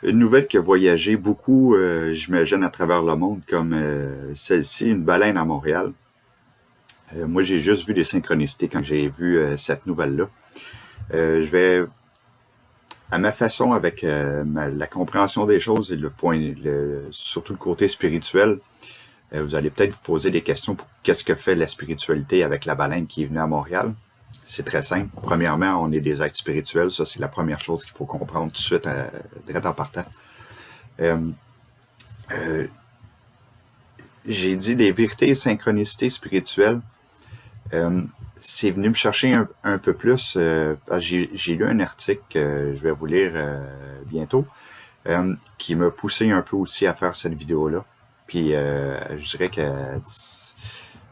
Une nouvelle qui a voyagé beaucoup, j'imagine, à travers le monde, comme celle-ci, une baleine à Montréal. Moi, j'ai juste vu des synchronicités quand j'ai vu cette nouvelle-là. Je vais, à ma façon, avec la compréhension des choses et surtout le côté spirituel, vous allez peut-être vous poser des questions pour qu'est-ce que fait la spiritualité avec la baleine qui est venue à Montréal. C'est très simple. Premièrement, on est des êtres spirituels. Ça, c'est la première chose qu'il faut comprendre tout de suite, direct en partant. Euh, euh, j'ai dit des vérités et synchronicités spirituelles. Euh, c'est venu me chercher un peu plus. Parce que j'ai lu un article que je vais vous lire bientôt, qui m'a poussé un peu aussi à faire cette vidéo-là. Puis je dirais qu'elle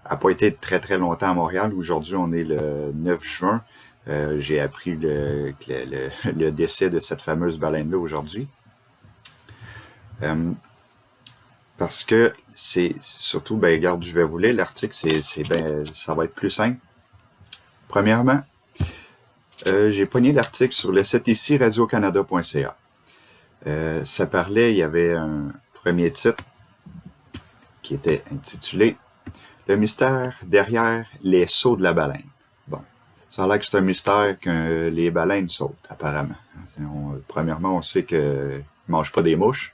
n'a pas été très très longtemps à Montréal. Aujourd'hui, on est le 9 juin. J'ai appris le décès de cette fameuse baleine-là aujourd'hui. Euh, Parce que c'est surtout, ben regarde, je vais vous lire l'article, ça va être plus simple. Premièrement, j'ai pogné l'article sur le site ici, radiocanada.ca. Ça parlait, il y avait un premier titre qui était intitulé Le mystère derrière les sauts de la baleine. Bon, ça a l'air que c'est un mystère que les baleines sautent, apparemment. Premièrement, on sait qu'ils ne mangent pas des mouches.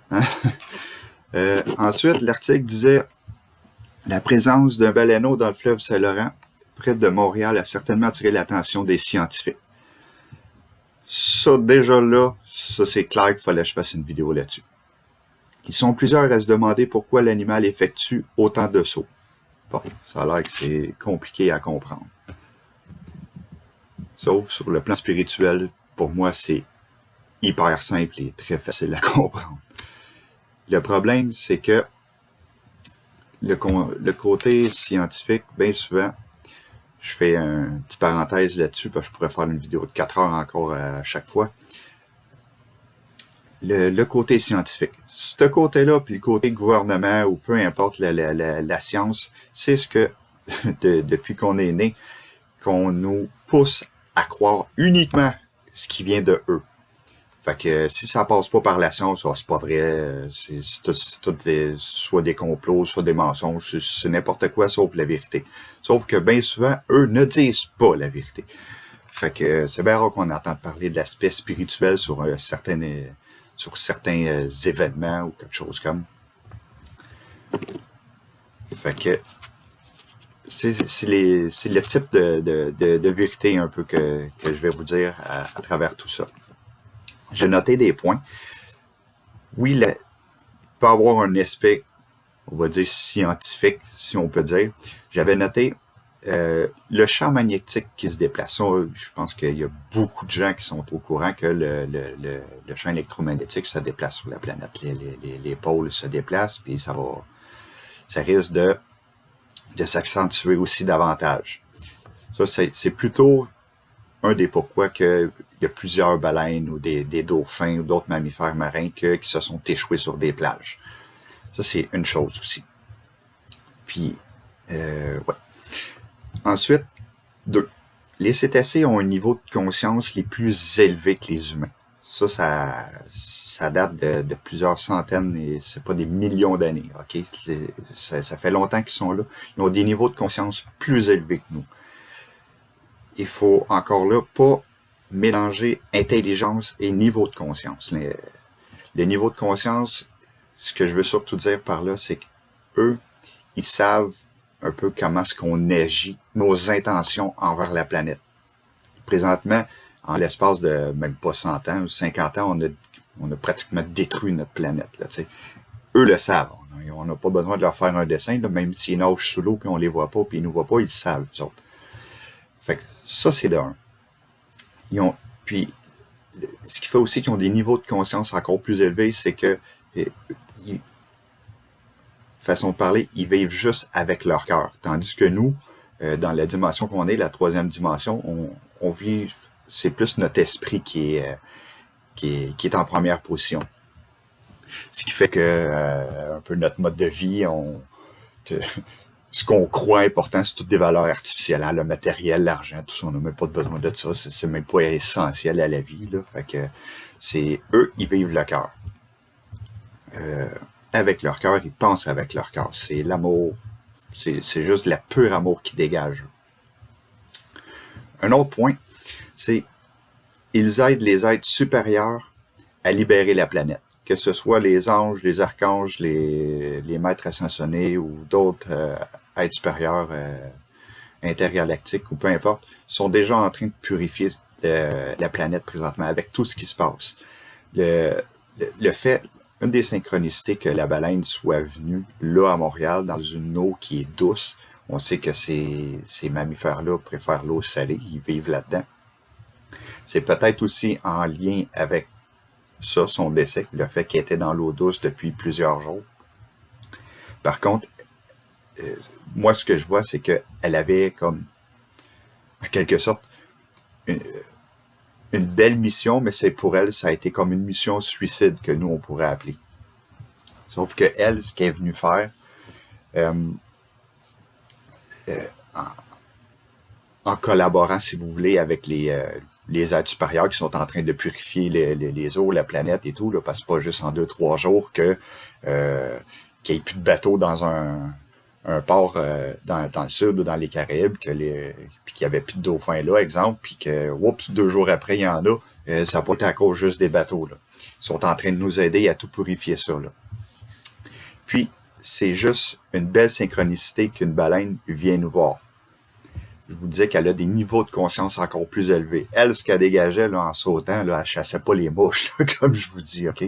Hein? Ensuite, l'article disait la présence d'un baleineau dans le fleuve Saint-Laurent, près de Montréal, a certainement attiré l'attention des scientifiques. Ça, déjà là, ça c'est clair qu'il fallait que je fasse une vidéo là-dessus. Ils sont plusieurs à se demander pourquoi l'animal effectue autant de sauts. Bon, ça a l'air que c'est compliqué à comprendre. Sauf sur le plan spirituel, pour moi, c'est hyper simple et très facile à comprendre. Le problème, c'est que le côté scientifique, bien souvent, je fais une petite parenthèse là-dessus parce que je pourrais faire une vidéo de 4 heures encore à chaque fois. Le côté scientifique. Ce côté-là, puis le côté gouvernement, ou peu importe la science, c'est ce que, depuis qu'on est né, qu'on nous pousse à croire uniquement ce qui vient de eux. Fait que si ça passe pas par la science, c'est pas vrai, c'est tout soit des complots, soit des mensonges, c'est n'importe quoi sauf la vérité. Sauf que bien souvent, eux ne disent pas la vérité. Fait que c'est bien rare qu'on entende parler de l'aspect spirituel sur certains événements ou quelque chose comme. Fait que c'est le type de vérité un peu que je vais vous dire à travers tout ça. J'ai noté des points. Oui, il peut y avoir un aspect, on va dire, scientifique, si on peut dire. J'avais noté le champ magnétique qui se déplace. Ça, je pense qu'il y a beaucoup de gens qui sont au courant que le champ électromagnétique se déplace sur la planète. Les pôles se déplacent, puis ça risque de s'accentuer aussi davantage. Ça, c'est plutôt un des pourquoi qu'il y a plusieurs baleines ou des dauphins ou d'autres mammifères marins qui se sont échoués sur des plages. Ça, c'est une chose aussi. Puis, ouais. Ensuite, 2. Les cétacés ont un niveau de conscience les plus élevés que les humains. Ça date de plusieurs centaines, et c'est pas des millions d'années, ok? Ça fait longtemps qu'ils sont là. Ils ont des niveaux de conscience plus élevés que nous. Il faut encore là pas mélanger intelligence et niveau de conscience. Le niveau de conscience, ce que je veux surtout dire par là, c'est qu'eux, ils savent un peu comment est-ce qu'on agit, nos intentions envers la planète. Présentement, en l'espace de même pas 100 ans ou 50 ans, on a pratiquement détruit notre planète. Là, eux le savent. On n'a pas besoin de leur faire un dessin, là, même s'ils nagent sous l'eau puis on les voit pas puis ils nous voient pas, ils le savent, eux autres. Fait que ça, c'est de un. Puis, ce qui fait aussi qu'ils ont des niveaux de conscience encore plus élevés, c'est que, façon de parler, ils vivent juste avec leur cœur. Tandis que nous, dans la dimension qu'on est, la troisième dimension, on vit, c'est plus notre esprit qui est en première position. Ce qui fait que, un peu notre mode de vie, ce qu'on croit important, c'est toutes des valeurs artificielles, hein, le matériel, l'argent, tout ça, on n'a même pas besoin de ça, c'est même pas essentiel à la vie, là. Fait que c'est eux, ils vivent le cœur. Avec leur cœur, ils pensent avec leur cœur. C'est l'amour, c'est juste le pur amour qui dégage. Un autre point, c'est ils aident les êtres supérieurs à libérer la planète. Que ce soit les anges, les archanges, les maîtres ascensionnés ou d'autres êtres supérieurs intergalactiques ou peu importe, sont déjà en train de purifier la planète présentement avec tout ce qui se passe. Le fait, une des synchronicités que la baleine soit venue là à Montréal dans une eau qui est douce, on sait que ces mammifères-là préfèrent l'eau salée, ils vivent là-dedans. C'est peut-être aussi en lien avec ça, son décès, le fait qu'elle était dans l'eau douce depuis plusieurs jours. Par contre, moi, ce que je vois, c'est qu'elle avait comme, en quelque sorte, une belle mission, mais c'est pour elle, ça a été comme une mission suicide que nous, on pourrait appeler. Sauf que elle, ce qu'elle est venue faire, en collaborant, si vous voulez, avec les êtres supérieurs qui sont en train de purifier les eaux, la planète et tout, là, parce que c'est pas juste en 2-3 jours qu'il n'y ait plus de bateaux dans un port dans le sud ou dans les Caraïbes, puis qu'il n'y avait plus de dauphins là, exemple, puis que, oups, 2 jours après, il y en a, ça n'a pas été à cause juste des bateaux, là. Ils sont en train de nous aider à tout purifier ça, là. Puis, c'est juste une belle synchronicité qu'une baleine vient nous voir. Je vous disais qu'elle a des niveaux de conscience encore plus élevés. Elle, ce qu'elle dégageait là, en sautant, là, elle chassait pas les mouches, là, comme je vous dis, OK?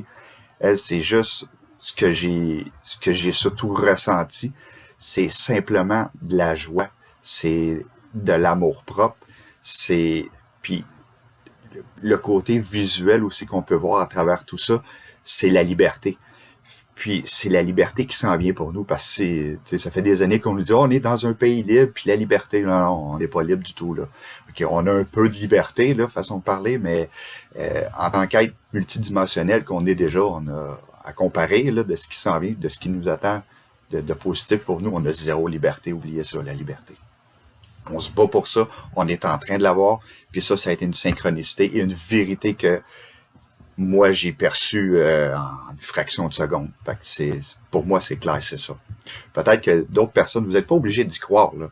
Elle, c'est juste ce que j'ai surtout ressenti. C'est simplement de la joie. C'est de l'amour-propre. Puis le côté visuel aussi qu'on peut voir à travers tout ça, c'est la liberté. Puis c'est la liberté qui s'en vient pour nous parce que ça fait des années qu'on nous dit on est dans un pays libre, puis la liberté, non, on n'est pas libre du tout, là. Okay, on a un peu de liberté, là, façon de parler, mais en tant qu'être multidimensionnel qu'on est déjà, on a à comparer là, de ce qui s'en vient, de ce qui nous attend de positif pour nous, on a zéro liberté, oubliez ça, la liberté. On se bat pour ça, on est en train de l'avoir, puis ça a été une synchronicité et une vérité que moi, j'ai perçu en une fraction de seconde. Fait que pour moi, c'est clair, c'est ça. Peut-être que d'autres personnes, vous n'êtes pas obligés d'y croire, là.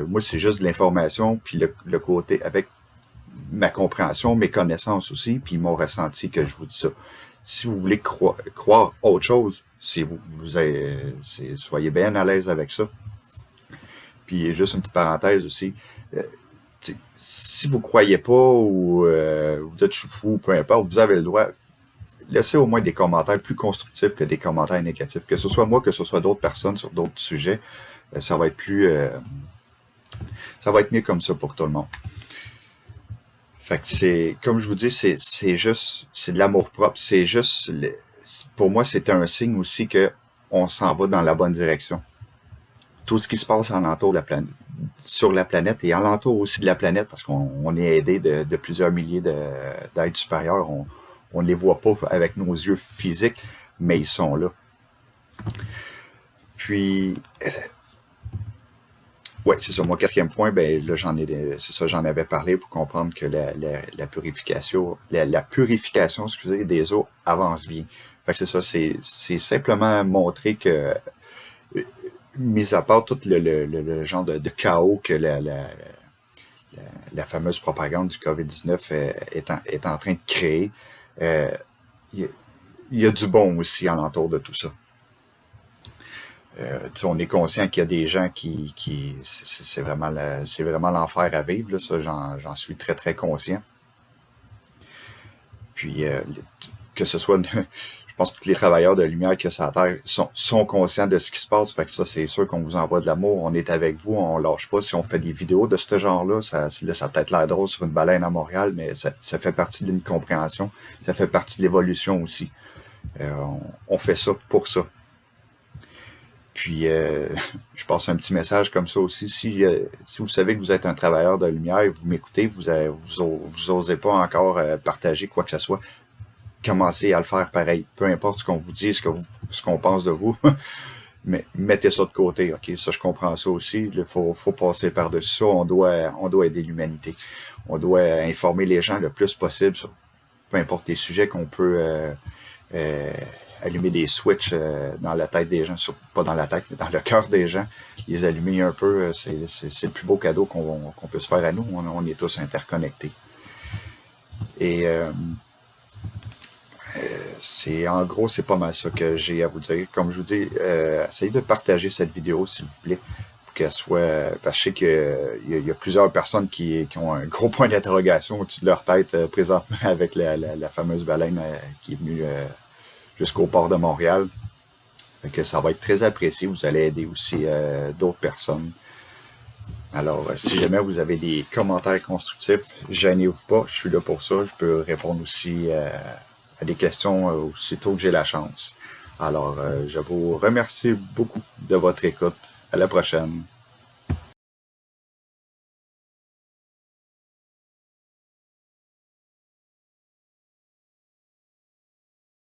Moi, c'est juste de l'information, puis le côté, avec ma compréhension, mes connaissances aussi, puis mon ressenti que je vous dis ça. Si vous voulez croire autre chose, soyez bien à l'aise avec ça. Puis juste une petite parenthèse aussi. Si vous croyez pas ou vous êtes fou, peu importe, vous avez le droit. Laissez au moins des commentaires plus constructifs que des commentaires négatifs. Que ce soit moi, que ce soit d'autres personnes sur d'autres sujets, ça va être ça va être mieux comme ça pour tout le monde. Fait que comme je vous dis, c'est de l'amour propre. C'est juste, pour moi, c'était un signe aussi que on s'en va dans la bonne direction. Tout ce qui se passe alentour de la planète, sur la planète et alentour aussi de la planète, parce qu'on est aidé de plusieurs milliers d'êtres supérieurs. On ne les voit pas avec nos yeux physiques, mais ils sont là. Puis, ouais, c'est ça. Mon quatrième point, ben là, j'en avais parlé pour comprendre que la purification, excusez, des eaux avance bien. Fait que c'est ça, c'est simplement montrer que, mis à part tout le genre de chaos que la fameuse propagande du COVID-19 est en train de créer, il y a du bon aussi alentour de tout ça. On est conscient qu'il y a des gens qui c'est vraiment l'enfer à vivre, là, ça j'en suis très très conscient. Puis que ce soit je pense que tous les travailleurs de lumière qu'il y a sur la Terre sont conscients de ce qui se passe. Fait que ça, c'est sûr qu'on vous envoie de l'amour. On est avec vous, on lâche pas. Si on fait des vidéos de ce genre-là, ça a peut-être l'air drôle sur une baleine à Montréal, mais ça fait partie d'une compréhension. Ça fait partie de l'évolution aussi. On fait ça pour ça. Puis, je passe un petit message comme ça aussi. Si vous savez que vous êtes un travailleur de lumière et vous m'écoutez, vous osez pas encore partager quoi que ce soit, commencez à le faire pareil. Peu importe ce qu'on vous dit, ce qu'on pense de vous. mettez ça de côté, ok? Ça, je comprends ça aussi. Il faut passer par-dessus ça. On doit aider l'humanité. On doit informer les gens le plus possible sur peu importe les sujets qu'on peut euh, allumer des switches dans la tête des gens, pas dans la tête, mais dans le cœur des gens, les allumer un peu, c'est le plus beau cadeau qu'on peut se faire à nous. On est tous interconnectés. Et en gros, c'est pas mal ça que j'ai à vous dire. Comme je vous dis, essayez de partager cette vidéo, s'il vous plaît, pour qu'elle soit. Parce que je sais qu'il y a plusieurs personnes qui ont un gros point d'interrogation au-dessus de leur tête présentement avec la fameuse baleine qui est venue jusqu'au port de Montréal. Fait que ça va être très apprécié. Vous allez aider aussi d'autres personnes. Alors, si jamais vous avez des commentaires constructifs, gênez-vous pas. Je suis là pour ça. Je peux répondre aussi à des questions aussitôt que j'ai la chance. Alors, je vous remercie beaucoup de votre écoute. À la prochaine.